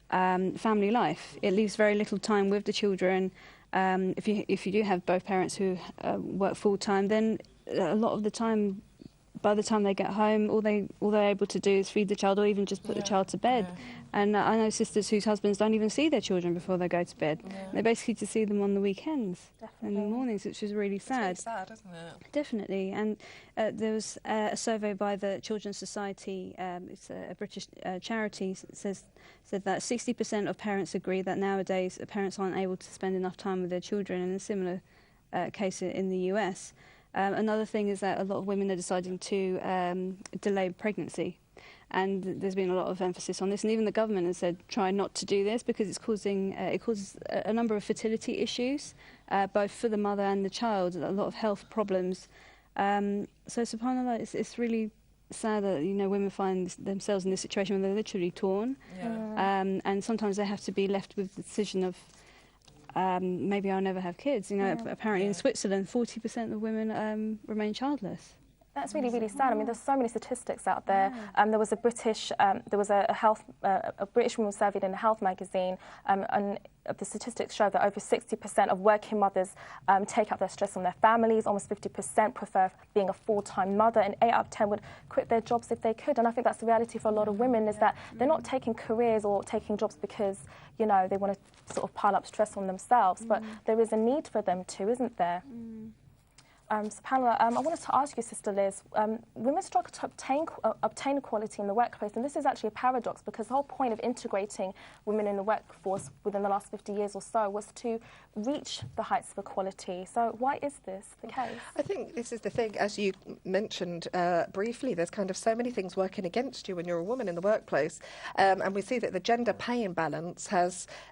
family life. It leaves very little time with the children. If you do have both parents who work full time, then a lot of the time, by the time they get home, all they're able to do is feed the child or even just put the child to bed. And I know sisters whose husbands don't even see their children before they go to bed. They basically just see them on the weekends and in the mornings, which is really sad. It's really sad, isn't it? Definitely. And there was a survey by the Children's Society, it's a British charity, said that 60% of parents agree that nowadays parents aren't able to spend enough time with their children, and a similar case in the US. Another thing is that a lot of women are deciding to delay pregnancy, and there's been a lot of emphasis on this, and even the government has said try not to do this because it causes a number of fertility issues, both for the mother and the child, a lot of health problems. So subhanAllah, it's really sad that women find themselves in this situation where they're literally torn, and sometimes they have to be left with the decision of maybe I'll never have kids. Apparently in Switzerland, 40% of women remain childless. That's really, really sad. I mean, there's so many statistics out there. There was a British woman surveyed in a health magazine, and the statistics show that over 60% of working mothers take out their stress on their families. Almost 50% prefer being a full-time mother, and 8 out of 10 would quit their jobs if they could. And I think that's the reality for a lot of women, is that they're not taking careers or taking jobs because, they want to sort of pile up stress on themselves, but there is a need for them too, isn't there? SubhanAllah, I wanted to ask you, Sister Liz, women struggle to obtain equality in the workplace, and this is actually a paradox because the whole point of integrating women in the workforce within the last 50 years or so was to reach the heights of equality. So why is this the case? I think this is the thing, as you mentioned briefly, there's kind of so many things working against you when you're a woman in the workplace, and we see that the gender pay imbalance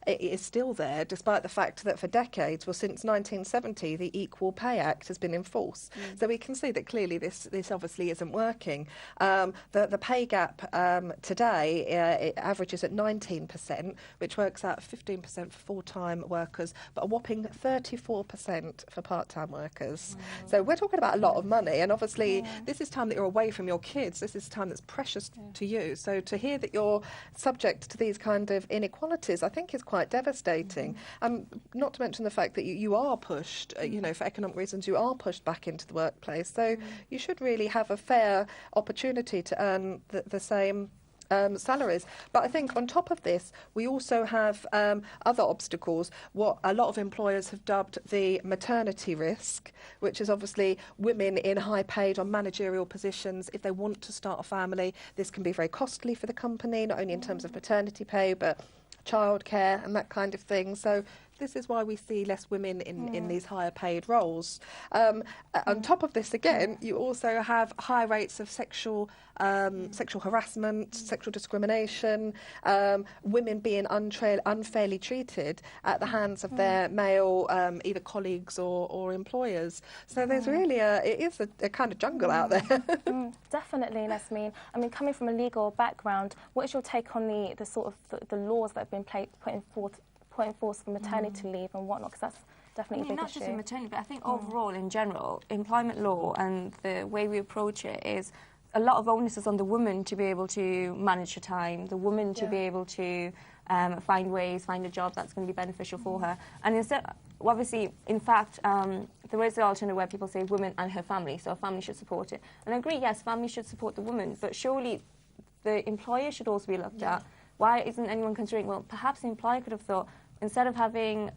is still there, despite the fact that for decades, well, since 1970, the Equal Pay Act has been in force. So we can see that clearly this obviously isn't working. The pay gap today it averages at 19%, which works out 15% for full-time workers, but a whopping 34% for part-time workers. So we're talking about a lot of money, and obviously this is time that you're away from your kids. This is time that's precious to you. So to hear that you're subject to these kind of inequalities, I think is quite devastating. Not to mention the fact that you are pushed, for economic reasons, you are pushed back into the workplace. So you should really have a fair opportunity to earn the same salaries. But I think on top of this, we also have other obstacles, what a lot of employers have dubbed the maternity risk, which is obviously women in high paid or managerial positions. If they want to start a family, this can be very costly for the company, not only in terms of maternity pay, but childcare and that kind of thing. So this is why we see less women in these higher paid roles. On top of this, again, you also have high rates of sexual harassment, sexual discrimination, women being unfairly treated at the hands of their male either colleagues or employers. So there's really it is a kind of jungle out there. Definitely, Nasmeen. I mean, coming from a legal background, what is your take on the sort of the laws that have been put in force for maternity leave and whatnot? Because that's definitely a big not issue. just in maternity, but I think overall, in general, employment law and the way we approach it is a lot of onus is on the woman to be able to manage her time, the woman to be able to find a job that's going to be beneficial for her. And instead, obviously, in fact, there is the alternative where people say women and her family, so a family should support it. And I agree, yes, family should support the woman, but surely the employer should also be looked at. Why isn't anyone considering, well, perhaps the employer could have thought, instead of having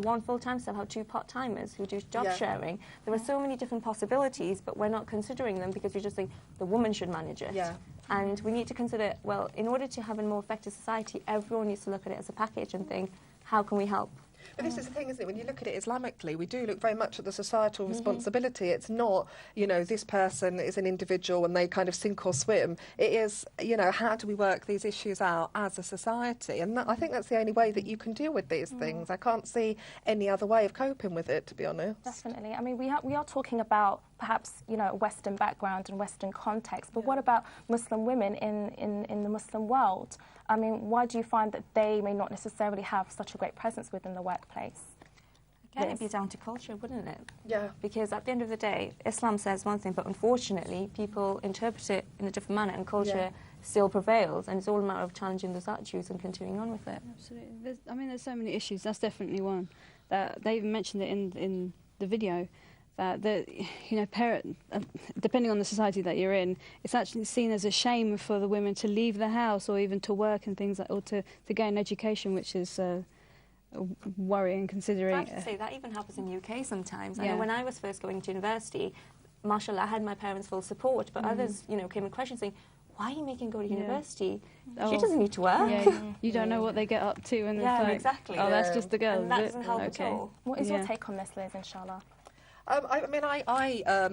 one full-time staff, have 2 part-timers who do job sharing. There are so many different possibilities, but we're not considering them because we just think the woman should manage it. And we need to consider, well, in order to have a more effective society, everyone needs to look at it as a package and think, how can we help? But this is the thing, isn't it? When you look at it Islamically, we do look very much at the societal responsibility. It's not, this person is an individual and they kind of sink or swim. It is, how do we work these issues out as a society? And I think that's the only way that you can deal with these things. I can't see any other way of coping with it, to be honest. Definitely. I mean, we are talking about perhaps, Western background and Western context, but what about Muslim women in the Muslim world? I mean, why do you find that they may not necessarily have such a great presence within the workplace? Again, it'd be down to culture, wouldn't it? Yeah. Because at the end of the day, Islam says one thing, but unfortunately, people interpret it in a different manner, and culture still prevails, and it's all a matter of challenging those attitudes and continuing on with it. Absolutely. There's so many issues. That's definitely one. That they even mentioned it in the video. That depending on the society that you're in, it's actually seen as a shame for the women to leave the house or even to work and things like, or to gain education, which is worrying considering. I have to say that even happens in the UK sometimes. I Yeah. know when I was first going to university, mashallah, I had my parents' full support, but others, came in question saying, why are you making her go to university? She doesn't need to work. Yeah, you don't know what they get up to, and it's like, exactly. oh, that's just the girl. And that doesn't help at all. What is your take on this, Liz, inshallah? I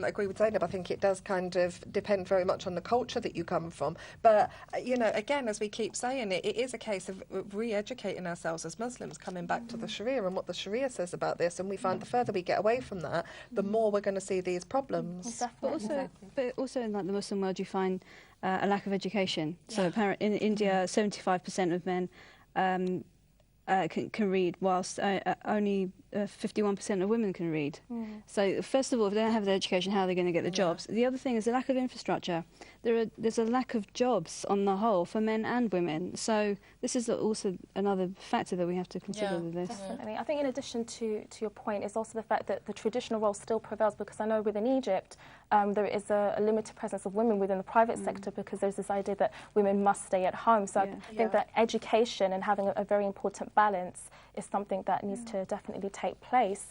agree with Zainab. I think it does kind of depend very much on the culture that you come from. But, again, as we keep saying, it is a case of re-educating ourselves as Muslims, coming back to the Sharia and what the Sharia says about this. And we find the further we get away from that, the more we're going to see these problems. But also in like the Muslim world, you find a lack of education. So in India, 75% of men can read, whilst only 51% of women can read. So first of all, if they don't have the education, how are they going to get the jobs? The other thing is the lack of infrastructure. There's a lack of jobs on the whole for men and women. So this is also another factor that we have to consider with this. Definitely. I think in addition to your point is also the fact that the traditional role still prevails, because I know within Egypt there is a limited presence of women within the private sector, because there's this idea that women must stay at home. So I think that education and having a very important balance is something that needs to definitely take place.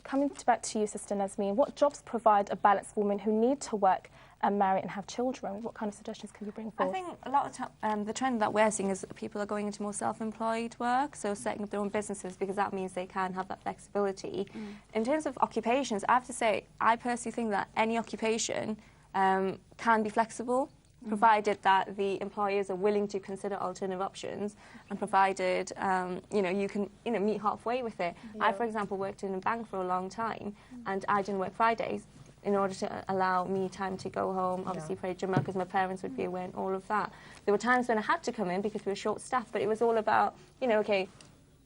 Coming back to you, Sister Nazmeen, what jobs provide a balanced woman who need to work and marry and have children? What kind of suggestions can you bring forward? I think a lot of the trend that we're seeing is that people are going into more self-employed work, so setting up their own businesses, because that means they can have that flexibility. In terms of occupations, I have to say, I personally think that any occupation can be flexible, provided that the employers are willing to consider alternative options, and provided you can meet halfway with it. I, for example, worked in a bank for a long time, and I didn't work Fridays in order to allow me time to go home, obviously pray Jummah, because my parents would be away and all of that. There were times when I had to come in because we were short-staffed, but it was all about, okay,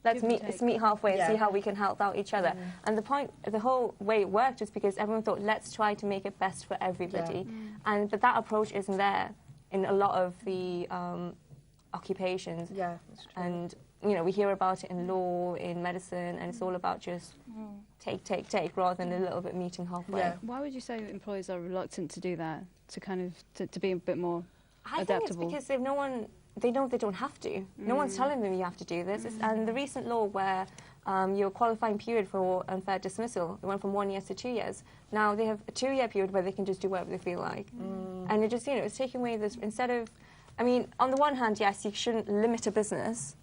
let's meet halfway and see how we can help out each other. And the whole way it worked was because everyone thought, let's try to make it best for everybody. But that approach isn't there in a lot of the occupations. Yeah, that's true. And we hear about it in law, in medicine, and it's all about just take, rather than a little bit meeting halfway. Yeah. Why would you say employers are reluctant to do that, to kind of to be a bit more I adaptable? think it's because they know they don't have to. No one's telling them you have to do this. And the recent law where your qualifying period for unfair dismissal, it went from 1 year to 2 years. Now they have a 2-year period where they can just do whatever they feel like. And it just, it's taking away this, instead of, on the one hand, yes, you shouldn't limit a business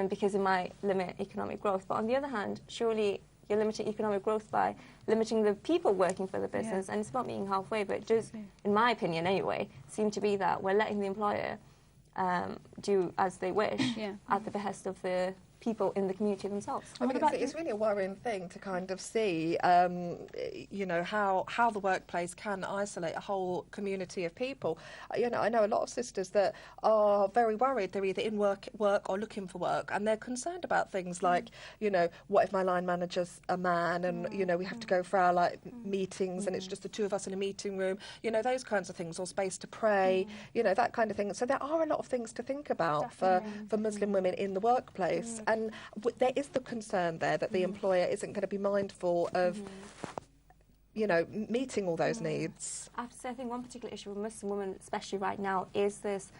because it might limit economic growth. But on the other hand, surely you're limiting economic growth by limiting the people working for the business. And it's not meeting halfway, but it does, in my opinion anyway, seem to be that we're letting the employer do as they wish at the behest of the people in the community themselves. It's really a worrying thing to kind of see, how the workplace can isolate a whole community of people. I know a lot of sisters that are very worried. They're either in work or looking for work, and they're concerned about things like, what if my line manager's a man, and we have to go for our meetings, and it's just the two of us in a meeting room. Those kinds of things, or space to pray. That kind of thing. So there are a lot of things to think about for Muslim women in the workplace. And there is the concern there that the employer isn't going to be mindful of, meeting all those needs. I have to say, I think one particular issue with Muslim women, especially right now, is this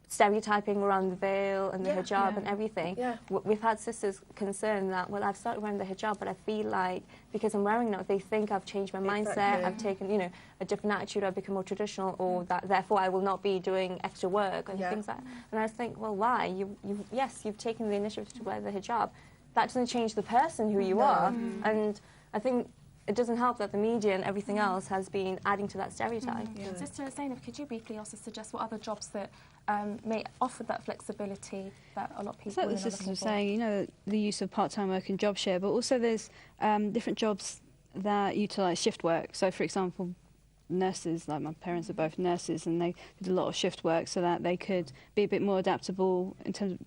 stereotyping around the veil and the hijab and everything. We've had sisters concerned that, well, I've started wearing the hijab, but I feel like because I'm wearing it, they think I've changed my mindset, I've taken, a different attitude, I've become more traditional, or that therefore I will not be doing extra work and things like that. And I think, well, why? Yes, you've taken the initiative to wear the hijab. That doesn't change the person who you are. And I think it doesn't help that the media and everything else has been adding to that stereotype. Sister Zainab, could you briefly also suggest what other jobs that may offer that flexibility that a lot of people It's like the sisters were saying, the use of part-time work and job share, but also there's different jobs that utilise shift work. So, for example, nurses, like my parents are both nurses, and they did a lot of shift work so that they could be a bit more adaptable in terms of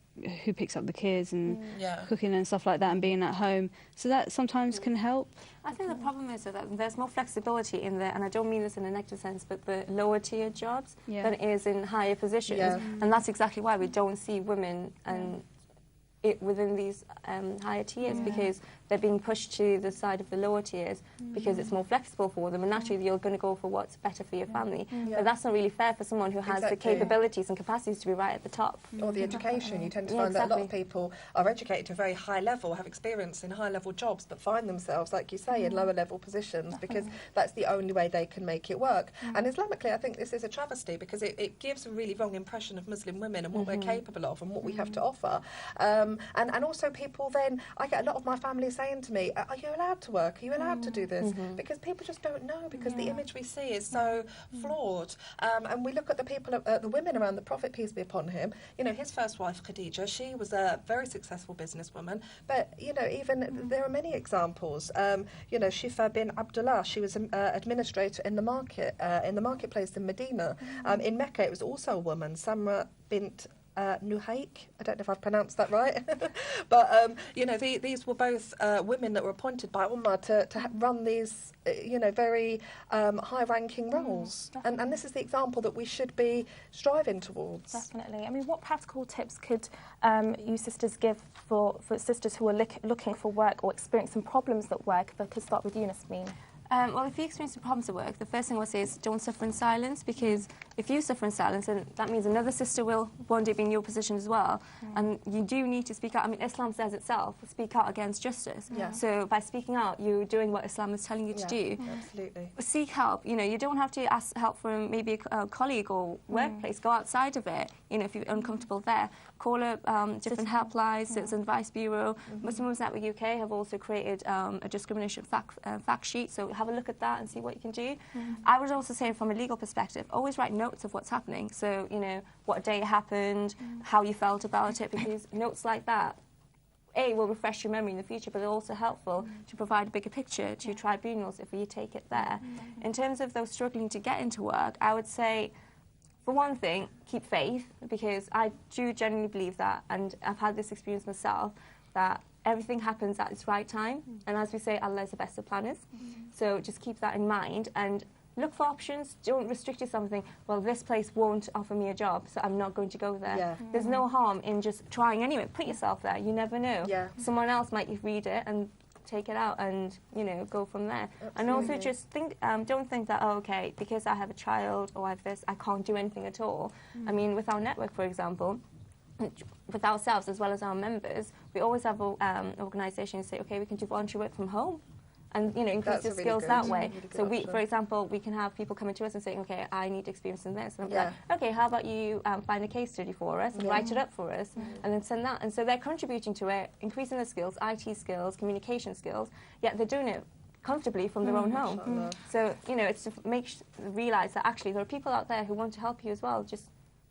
who picks up the kids and cooking and stuff like that, and being at home. So that sometimes can help. I think the problem is that there's more flexibility in there, and I don't mean this in a negative sense, but the lower tier jobs than it is in higher positions. And that's exactly why we don't see women and within these higher tiers, because they're being pushed to the side of the lower tiers because it's more flexible for them, and naturally you're going to go for what's better for your family. But that's not really fair for someone who has the capabilities and capacities to be right at the top. Or the education. You tend to find that a lot of people are educated to a very high level, have experience in high level jobs, but find themselves, like you say, in lower level positions because that's the only way they can make it work. And Islamically, I think this is a travesty because it gives a really wrong impression of Muslim women and what we're capable of and what we have to offer. And also people then, I get a lot of my family saying to me, are you allowed to work? Are you allowed to do this? Because people just don't know, because the image we see is so flawed. And we look at the people, the women around the Prophet, peace be upon him. You know, his first wife, Khadija, she was a very successful businesswoman. But, you know, even there are many examples. You know, Shifa bin Abdullah, she was an administrator in the marketplace in Medina. In Mecca, it was also a woman, Samra bint Nuhaik. I don't know if I've pronounced that right. But, you know, these were both women that were appointed by Ummah to run these, you know, very high-ranking roles. And this is the example that we should be striving towards. Definitely. I mean, what practical tips could you sisters give for sisters who are looking for work or experiencing problems at work? If I could start with you, Nasmeen. Well, if you experience problems at work, the first thing I would say is don't suffer in silence, because if you suffer in silence, then that means another sister will one day be in your position as well. And you do need to speak out. I mean, Islam says itself, speak out against justice. So by speaking out, you're doing what Islam is telling you to do. Absolutely. Seek help. You know, you don't have to ask help from maybe a colleague or workplace. Go outside of it, you know, if you're uncomfortable there. Call up different helplines, Citizen Advice Bureau. Muslim Women's Network UK have also created a discrimination fact sheet, so have a look at that and see what you can do. I would also say, from a legal perspective, always write notes of what's happening. So, you know, what day it happened, how you felt about it, because notes like that, A, will refresh your memory in the future, but they're also helpful to provide a bigger picture to tribunals if you take it there. In terms of those struggling to get into work, I would say, for one thing, keep faith, because I do genuinely believe that, and I've had this experience myself, that everything happens at its right time. And as we say, Allah is the best of planners. So just keep that in mind and look for options. Don't restrict yourself and think, well, this place won't offer me a job, so I'm not going to go there. There's no harm in just trying anyway. Put yourself there. You never know. Someone else might read it and take it out and, you know, go from there. And also just think, don't think that, oh, okay, because I have a child or I have this, I can't do anything at all. I mean, with our network, for example, with ourselves as well as our members, we always have organisations say, okay, we can do voluntary work from home. And, you know, increase your skills that way. So we, for example, we can have people coming to us and saying, okay, I need experience in this. And I'm like, okay, how about you find a case study for us and write it up for us and then send that. And so they're contributing to it, increasing their skills, IT skills, communication skills, yet they're doing it comfortably from their own home. So, you know, it's to realise that actually there are people out there who want to help you as well. Just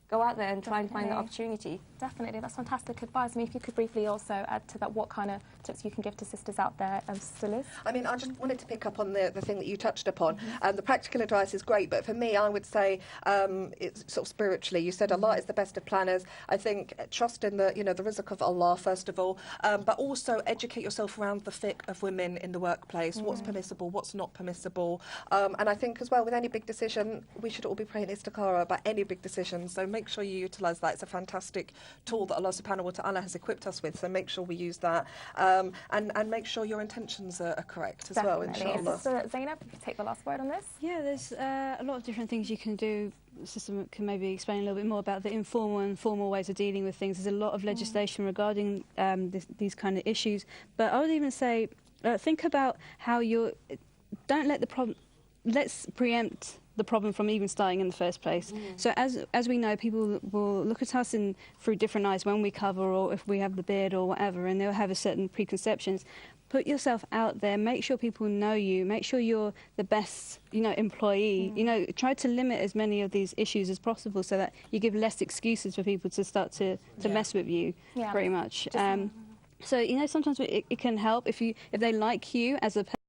go out there and try and find the opportunity. Definitely, that's fantastic advice. I mean, if you could briefly also add to that, what kind of tips you can give to sisters out there, Sister Liz? I mean, I just wanted to pick up on the thing that you touched upon. The practical advice is great, but for me, I would say it's sort of spiritually. You said Allah is the best of planners. I think trust in the, you know, the rizq of Allah, first of all, but also educate yourself around the fiqh of women in the workplace, what's permissible, what's not permissible. And I think as well, with any big decision, we should all be praying istikhara about any big decision. So make sure you utilise that. It's a fantastic tool that Allah subhanahu wa ta'ala has equipped us with, so make sure we use that, and make sure your intentions are correct as well, inshallah. So Zainab, if you take the last word on this. Yeah, there's a lot of different things you can do. The system can maybe explain a little bit more about the informal and formal ways of dealing with things. There's a lot of legislation regarding these kind of issues, but I would even say think about how don't let the problem, let's preempt the problem from even starting in the first place. So as we know, people will look at us through different eyes when we cover, or if we have the beard or whatever, and they'll have a certain preconceptions. Put yourself out there, make sure people know you, make sure you're the best, you know, employee. You know, try to limit as many of these issues as possible so that you give less excuses for people to start to mess with you, pretty much. So, you know, sometimes it can help if they like you as a person.